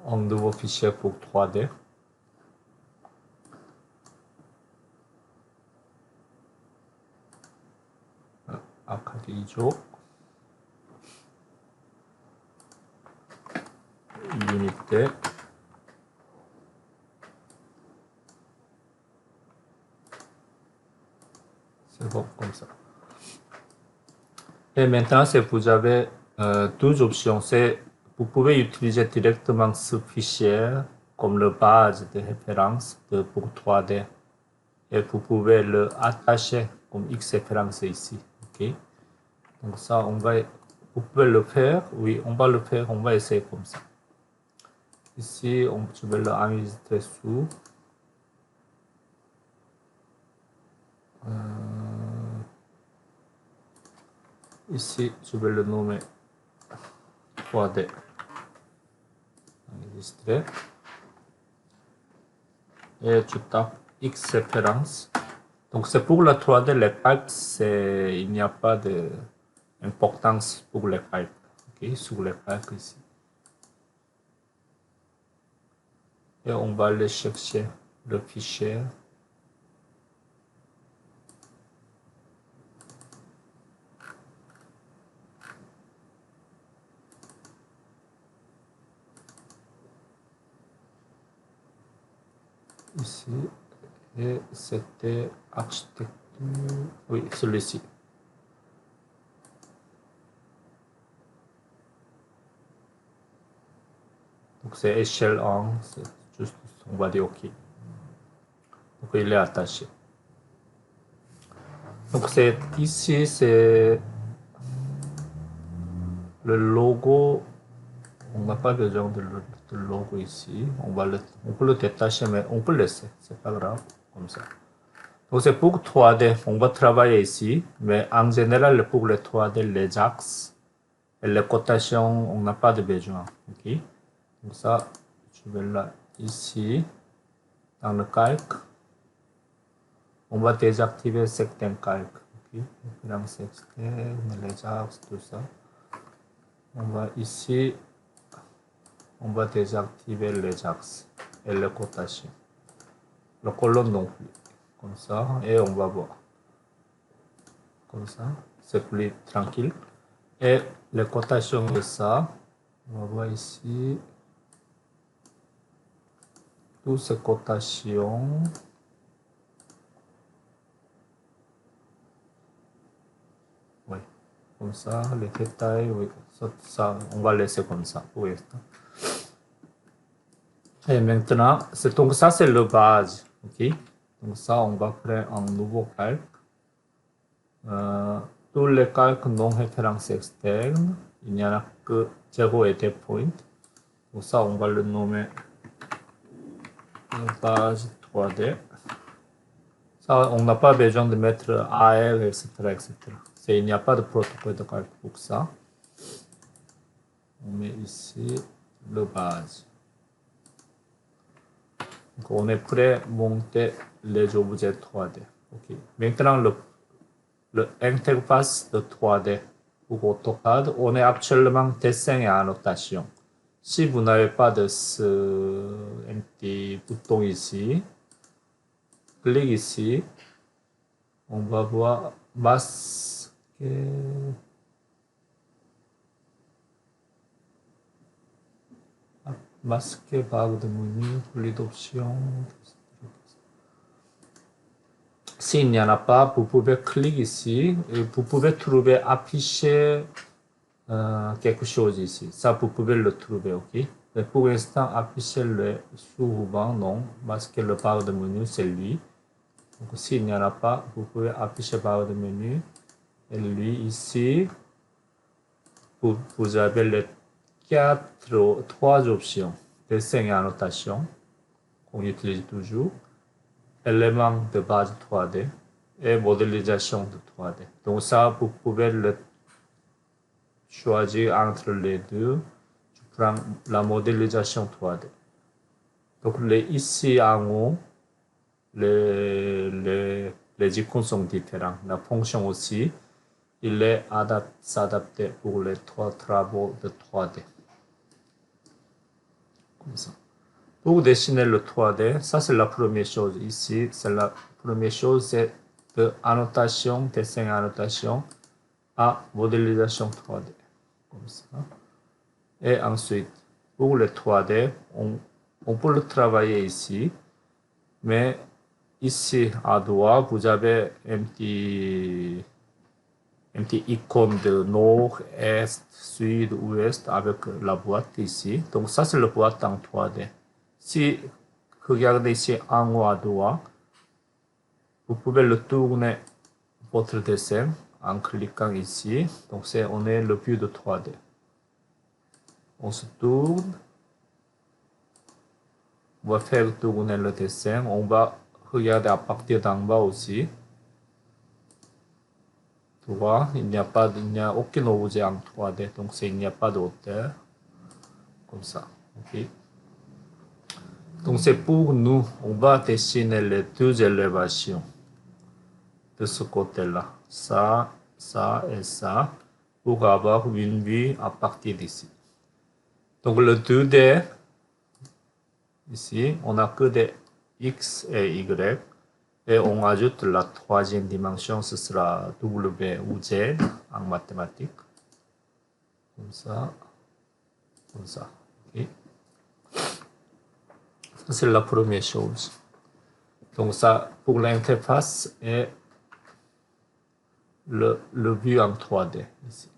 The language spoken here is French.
un nouveau fichier pour 3D. 아카드 2조 unité c'est bon comme ça. Et maintenant, si vous avez deux options, c'est vous pouvez utiliser directement ce fichier comme le base de référence pour 3D et vous pouvez le attacher comme X référence ici. Ok. Donc ça, vous pouvez le faire. Oui, on va le faire. On va essayer comme ça. Ici, je vais l'enregistrer sous. Ici, je vais le nommer 3D. Enregistrer. Et tu tapes X référence. Donc c'est pour la 3D, les calques, il n'y a pas d'importance pour les calques. Okay, sur les calques ici. Et on va aller chercher le fichier. Ici. Et c'était architecture. Oui, celui-ci. Donc c'est échelle 1. C'est juste, on va dire OK. Donc il est attaché. Donc ici, c'est le logo. On n'a pas besoin de logo ici. On peut le détacher, mais on peut laisser. C'est pas grave, comme ça. Donc c'est pour 3D. On va travailler ici, mais en général, pour les 3D, les axes et les cotations, on n'a pas de besoin. Ok. Donc ça, je vais là, ici, dans le calque. On va désactiver certains calques. Ok. Les axes, tout ça. On va ici. On va désactiver les axes et les cotations. Le colonne non plus. Comme ça, et on va voir. Comme ça, c'est plus tranquille. Et les cotations de ça, on va voir ici. Toutes ces cotations. Oui, comme ça, les détails, oui, ça, on va laisser comme ça pour l'instant. Et maintenant, donc ça c'est le base, ok. Donc ça, on va créer un nouveau calque. Tous les calques non références externes, il n'y en a que 0 et des points. Donc ça, on va le nommer base 3D. Ça, on n'a pas besoin de mettre AL, etc. etc. Il n'y a pas de protocole de calque pour ça. On met ici le base. Donc on est prêt à monter les objets 3D. Okay. Maintenant, l'interface de 3D pour AutoCAD, on est actuellement dessin et annotation. Si vous n'avez pas de ce petit bouton ici, clique ici, on va voir masquer. Masquer barre de menu, plus d'options. S'il n'y en a pas, vous pouvez cliquer ici et vous pouvez trouver afficher quelque chose ici. Ça, vous pouvez le trouver, ok? Mais pour l'instant, afficher le sous-ruban, non. Masquer le barre de menu, c'est lui. Donc, s'il n'y en a pas, vous pouvez afficher barre de menu. Et lui, ici, vous avez les trois options. Dessin et annotation, qu'on utilise toujours. Éléments de base 3D et modélisation de 3D. Donc ça, vous pouvez le choisir entre les deux. Je prends la modélisation 3D. Donc ici en haut, les icônes sont différents. La fonction aussi, il est s'adapter pour les trois travaux de 3D. Comme ça. Pour dessiner le 3D, ça c'est la première chose. Ici, c'est la première chose, c'est de annotation, dessin annotation à modélisation 3D. Comme ça. Et ensuite, pour le 3D, on peut le travailler ici, mais ici à droite, vous avez un petit icône de nord, est, sud, ouest avec la boîte ici. Donc ça c'est la boîte en 3D. Si vous regardez ici en haut à droite, vous pouvez le tourner votre dessin en cliquant ici. Donc on est le vue de 3D. On se tourne. On va faire tourner le dessin. On va regarder à partir d'en bas aussi. Tu vois, il n'y a aucun objet en 3D. Donc il n'y a pas de hauteur. Comme ça. Ok. Donc c'est pour nous, on va dessiner les deux élévations de ce côté-là. Ça et ça, pour avoir une vue à partir d'ici. Donc le 2D, ici, on n'a que des X et Y. Et on ajoute la troisième dimension, ce sera W ou Z en mathématiques. Comme ça. Comme ça. Okay. Ça, c'est la première chose. Donc ça, pour l'interface et le vue en 3D ici.